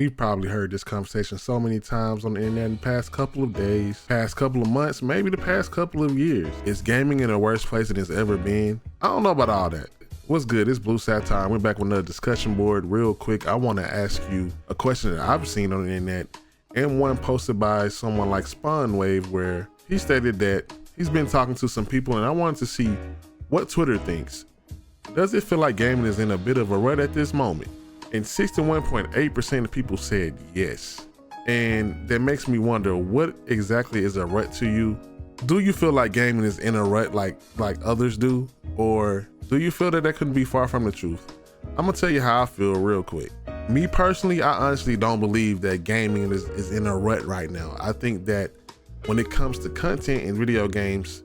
We've probably heard this conversation so many times on the internet in the past couple of days, past couple of months, maybe the past couple of years. Is gaming in a worse place than it's ever been? I don't know about all that. What's good? It's Blue Satire. We're back with another discussion board. Real quick, I want to ask you a question that I've seen on the internet and one posted by someone like Spawnwave, where he stated that he's been talking to some people and I wanted to see what Twitter thinks. Does it feel like gaming is in a bit of a rut at this moment? And 61.8% of people said yes. And that makes me wonder, what exactly is a rut to you? Do you feel like gaming is in a rut like others do? Or do you feel that couldn't be far from the truth? I'm gonna tell you how I feel real quick. Me personally, I honestly don't believe that gaming is in a rut right now. I think that when it comes to content in video games,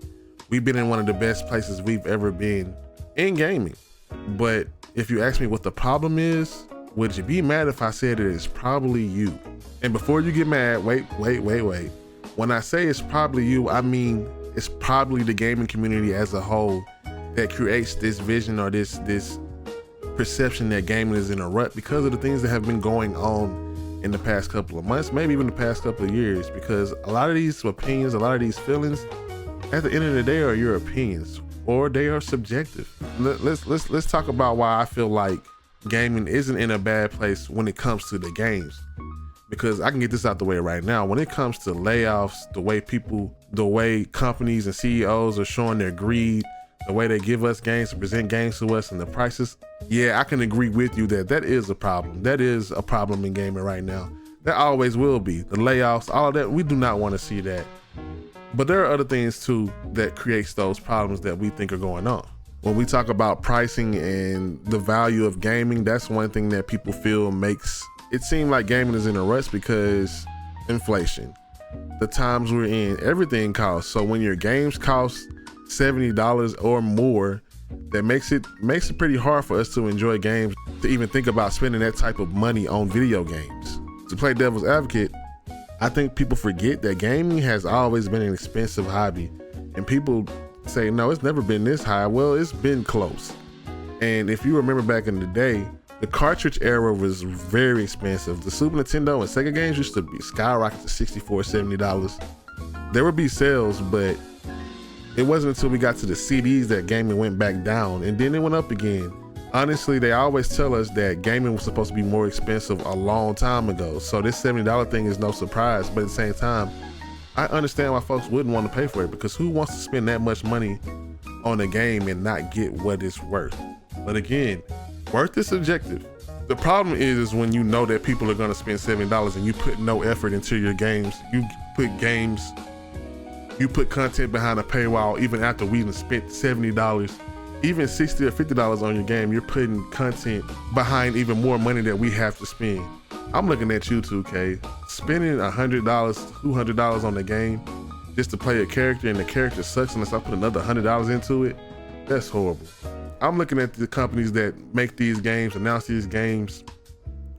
we've been in one of the best places we've ever been in gaming. But if you ask me what the problem is, would you be mad if I said it is probably you? And before you get mad, wait. When I say it's probably you, I mean it's probably the gaming community as a whole that creates this vision or this perception that gaming is in a rut because of the things that have been going on in the past couple of months, maybe even the past couple of years. Because a lot of these opinions, a lot of these feelings, at the end of the day, are your opinions, or they are subjective. Let's talk about why I feel like gaming isn't in a bad place when it comes to the games. Because I can get this out the way right now. When it comes to layoffs, the way companies and CEOs are showing their greed, the way they give us games to present games to us and the prices, yeah, I can agree with you that is a problem. That is a problem in gaming right now. That always will be. The layoffs, all of that, we do not want to see that. But there are other things too that creates those problems that we think are going on. When we talk about pricing and the value of gaming, that's one thing that people feel makes it seem like gaming is in a rush, because inflation, the times we're in, everything costs. So when your games cost $70 or more, that makes it pretty hard for us to enjoy games, to even think about spending that type of money on video games. To play devil's advocate, I think people forget that gaming has always been an expensive hobby, and people say, no, it's never been this high. Well, it's been close. And if you remember back in the day, the cartridge era was very expensive. The Super Nintendo and Sega games used to be skyrocket to $64, $70. There would be sales, but it wasn't until we got to the CDs that gaming went back down, and then it went up again. Honestly, they always tell us that gaming was supposed to be more expensive a long time ago. So this $70 thing is no surprise, but at the same time, I understand why folks wouldn't want to pay for it, because who wants to spend that much money on a game and not get what it's worth? But again, worth is subjective. The problem is when you know that people are going to spend $70 and you put no effort into your games. You put content behind a paywall even after we even spent $70, even $60 or $50 on your game. You're putting content behind even more money that we have to spend. I'm looking at you 2K, spending $100, $200 on the game just to play a character, and the character sucks unless I put another $100 into it. That's horrible. I'm looking at the companies that make these games, announce these games,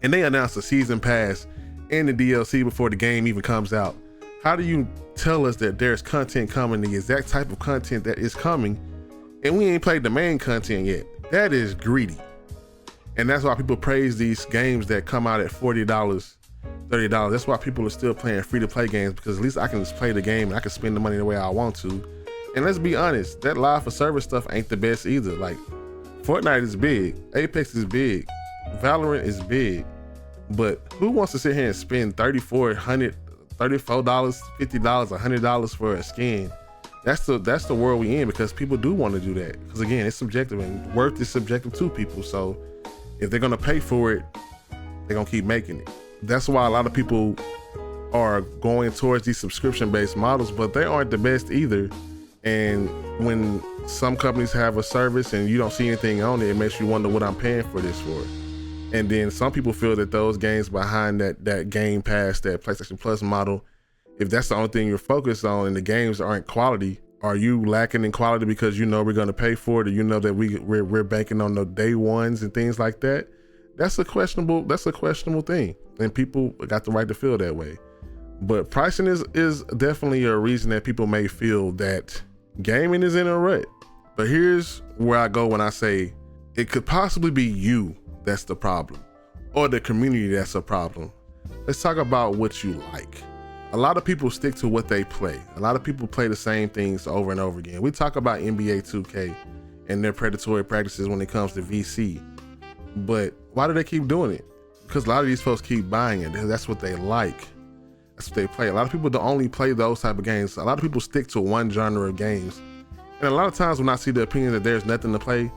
and they announce the season pass and the DLC before the game even comes out. How do you tell us that there's content coming, the exact type of content that is coming, and we ain't played the main content yet? That is greedy. And that's why people praise these games that come out at $40, $30. That's why people are still playing free-to-play games, because at least I can just play the game and I can spend the money the way I want to. And let's be honest, that live for service stuff ain't the best either. Like, Fortnite is big, Apex is big, Valorant is big, but who wants to sit here and spend $34, $50, $100 for a skin? That's the world we in, because people do want to do that. Because again, it's subjective, and worth is subjective to people. So if they're gonna pay for it, they're gonna keep making it. That's why a lot of people are going towards these subscription-based models, but they aren't the best either. And when some companies have a service and you don't see anything on it, it makes you wonder what I'm paying for this for. And then some people feel that those games behind that Game Pass, that PlayStation Plus model, if that's the only thing you're focused on and the games aren't quality, are you lacking in quality because you know we're going to pay for it, or you know that we're banking on the day ones and things like that? That's a questionable thing, and people got the right to feel that way. But pricing is definitely a reason that people may feel that gaming is in a rut. But here's where I go when I say it could possibly be you that's the problem, or the community that's a problem. let's talk about what you like. A lot of people stick to what they play. A lot of people play the same things over and over again. We talk about NBA 2K and their predatory practices when it comes to VC. But why do they keep doing it? Because a lot of these folks keep buying it. That's what they like. That's what they play. A lot of people don't only play those type of games. A lot of people stick to one genre of games. And a lot of times when I see the opinion that there's nothing to play,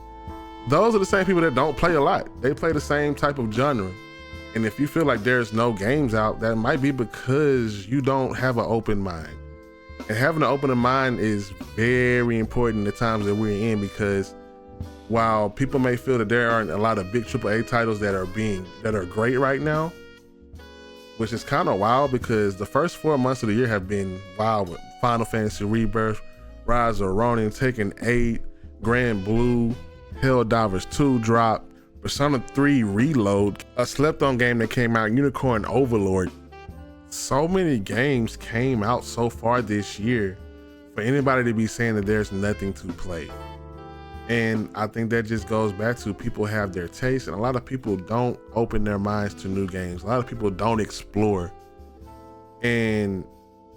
those are the same people that don't play a lot. They play the same type of genre. And if you feel like there's no games out, that might be because you don't have an open mind. And having an open mind is very important in the times that we're in, because while people may feel that there aren't a lot of big AAA titles that are great right now, which is kind of wild because the first 4 months of the year have been wild with Final Fantasy Rebirth, Rise of Ronin, Tekken 8, Grand Blue, Helldivers 2 drop, Persona 3 Reload, a slept-on game that came out, Unicorn Overlord. So many games came out so far this year for anybody to be saying that there's nothing to play. And I think that just goes back to people have their taste, and a lot of people don't open their minds to new games. A lot of people don't explore. And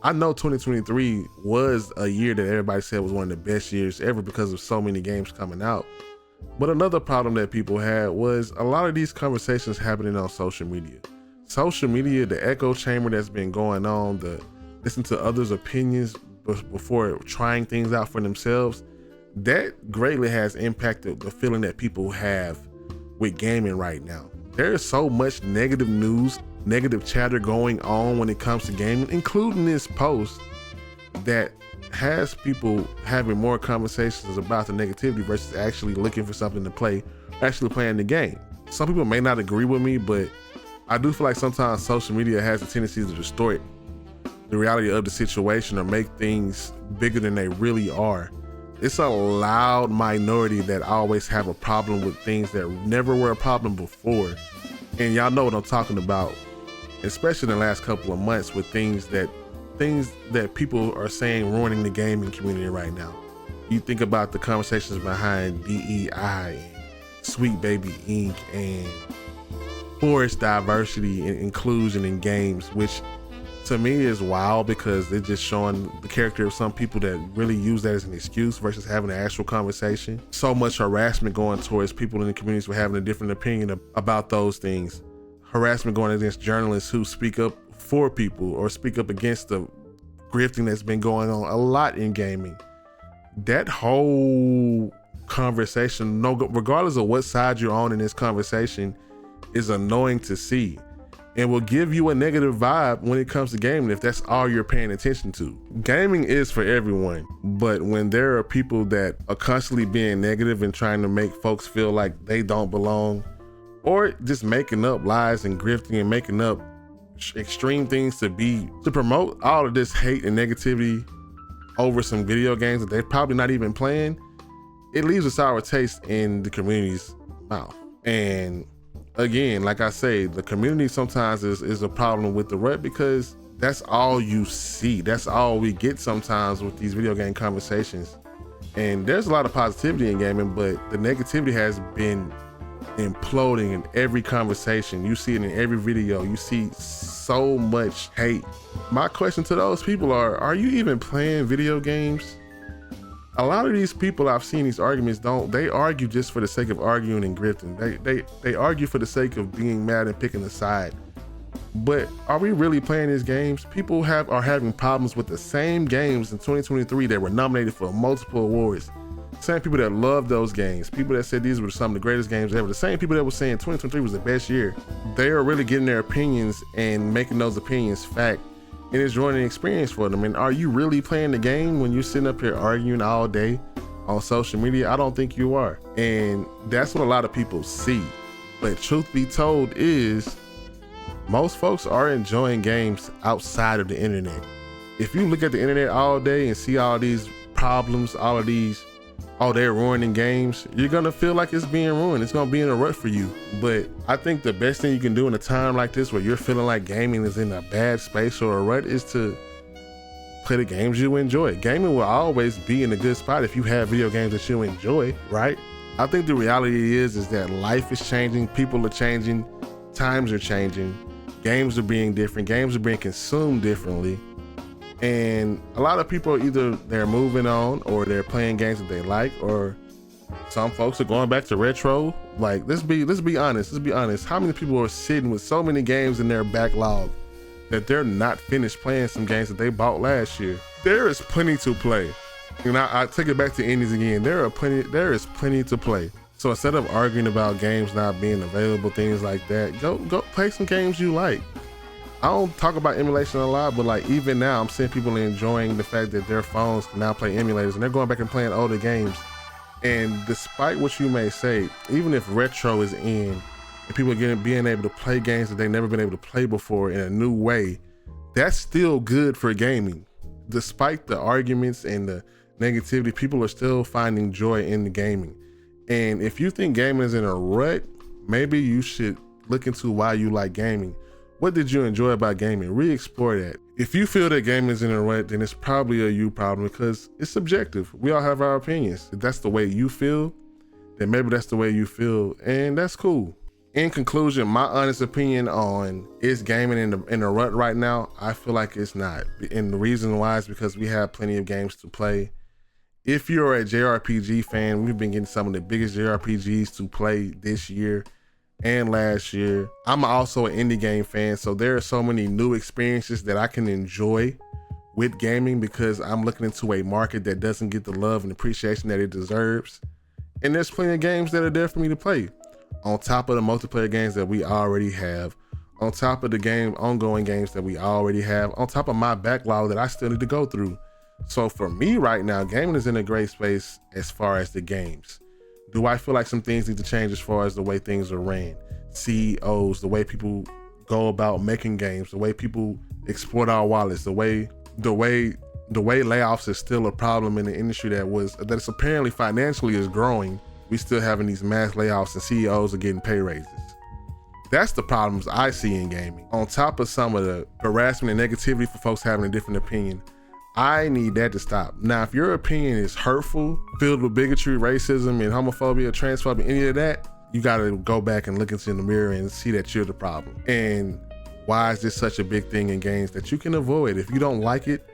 I know 2023 was a year that everybody said was one of the best years ever because of so many games coming out. But another problem that people had was a lot of these conversations happening on social media. Social media, the echo chamber that's been going on, the listen to others' opinions before trying things out for themselves, that greatly has impacted the feeling that people have with gaming right now. There is so much negative news, negative chatter going on when it comes to gaming, including this post, that has people having more conversations about the negativity versus actually looking for something to play, actually playing the game. Some people may not agree with me, but I do feel like sometimes social media has a tendency to distort the reality of the situation or make things bigger than they really are. It's a loud minority that always have a problem with things that never were a problem before. And y'all know what I'm talking about, especially in the last couple of months with things that people are saying ruining the gaming community right now. You think about the conversations behind DEI and Sweet Baby Inc. and forced diversity and inclusion in games, which to me is wild because they're just showing the character of some people that really use that as an excuse versus having an actual conversation. So much harassment going towards people in the communities for having a different opinion about those things. Harassment going against journalists who speak up for people or speak up against the grifting that's been going on a lot in gaming. That whole conversation, regardless of what side you're on in this conversation, is annoying to see and will give you a negative vibe when it comes to gaming if that's all you're paying attention to. Gaming is for everyone, but when there are people that are constantly being negative and trying to make folks feel like they don't belong, or just making up lies and grifting and making up extreme things to promote all of this hate and negativity over some video games that they're probably not even playing, it leaves a sour taste in the community's mouth. And again, like I say, the community sometimes is a problem with the rut because that's all you see. That's all we get sometimes with these video game conversations. And there's a lot of positivity in gaming, but the negativity has been imploding in every conversation. You see it in every video. You see so much hate. My question to those people are you even playing video games? A lot of these people I've seen these arguments they argue just for the sake of arguing and grifting. They argue for the sake of being mad and picking a side. But are we really playing these games? People are having problems with the same games in 2023 that were nominated for multiple awards. Same people that love those games, people that said these were some of the greatest games ever, the same people that were saying 2023 was the best year, they are really getting their opinions and making those opinions fact, and it's ruining the experience for them. And are you really playing the game when you're sitting up here arguing all day on social media? I don't think you are. And that's what a lot of people see. But truth be told is, most folks are enjoying games outside of the internet. If you look at the internet all day and see all these problems, all of these, they're ruining games, you're gonna feel like it's being ruined. It's gonna be in a rut for you. But I think the best thing you can do in a time like this where you're feeling like gaming is in a bad space or a rut is to play the games you enjoy. Gaming will always be in a good spot if you have video games that you enjoy, right? I think the reality is that life is changing, people are changing, times are changing, Games are being different. Games are being consumed differently. And a lot of people are either they're moving on or they're playing games that they like, or some folks are going back to retro. Like, let's be honest. How many people are sitting with so many games in their backlog that they're not finished playing some games that they bought last year? There is plenty to play. And I take it back to indies again. There is plenty to play. So instead of arguing about games not being available, things like that, go play some games you like. I don't talk about emulation a lot, but like even now I'm seeing people enjoying the fact that their phones can now play emulators and they're going back and playing older games. And despite what you may say, even if retro is in and people are being able to play games that they've never been able to play before in a new way, that's still good for gaming. Despite the arguments and the negativity, people are still finding joy in the gaming. And if you think gaming is in a rut, maybe you should look into why you like gaming. What did you enjoy about gaming? Re-explore that. If you feel that gaming is in a rut, then it's probably a you problem because it's subjective. We all have our opinions. If that's the way you feel, then maybe that's the way you feel, and that's cool. In conclusion, my honest opinion on is gaming in a rut right now, I feel like it's not. And the reason why is because we have plenty of games to play. If you're a JRPG fan, we've been getting some of the biggest JRPGs to play this year and last year. I'm also an indie game fan, so there are so many new experiences that I can enjoy with gaming because I'm looking into a market that doesn't get the love and appreciation that it deserves. And there's plenty of games that are there for me to play. On top of the multiplayer games that we already have, on top of the ongoing games that we already have, on top of my backlog that I still need to go through. So for me right now, gaming is in a great space as far as the games. Do I feel like some things need to change as far as the way things are ran? CEOs, the way people go about making games, the way people exploit our wallets, the way layoffs is still a problem in the industry that's apparently financially is growing. We still having these mass layoffs and CEOs are getting pay raises. That's the problems I see in gaming. On top of some of the harassment and negativity for folks having a different opinion, I need that to stop. Now, if your opinion is hurtful, filled with bigotry, racism, and homophobia, transphobia, any of that, you gotta go back and look into the mirror and see that you're the problem. And why is this such a big thing in games that you can avoid? If you don't like it,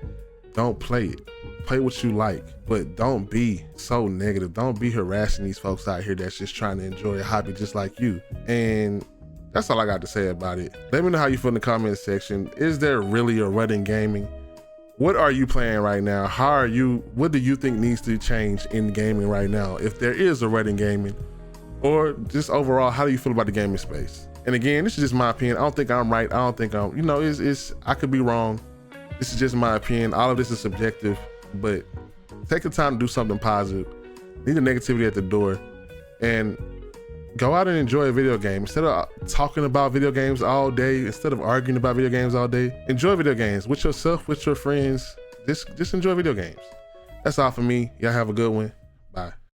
don't play it. Play what you like, but don't be so negative. Don't be harassing these folks out here that's just trying to enjoy a hobby just like you. And that's all I got to say about it. Let me know how you feel in the comment section. Is there really a rut in gaming? What are you playing right now? What do you think needs to change in gaming right now? If there is a rut in gaming, or just overall, how do you feel about the gaming space? And again, this is just my opinion. I don't think I'm right. I don't think I could be wrong. This is just my opinion. All of this is subjective, but take the time to do something positive. Leave the negativity at the door and go out and enjoy a video game. Instead of talking about video games all day, instead of arguing about video games all day, enjoy video games with yourself, with your friends. Just enjoy video games. That's all for me. Y'all have a good one.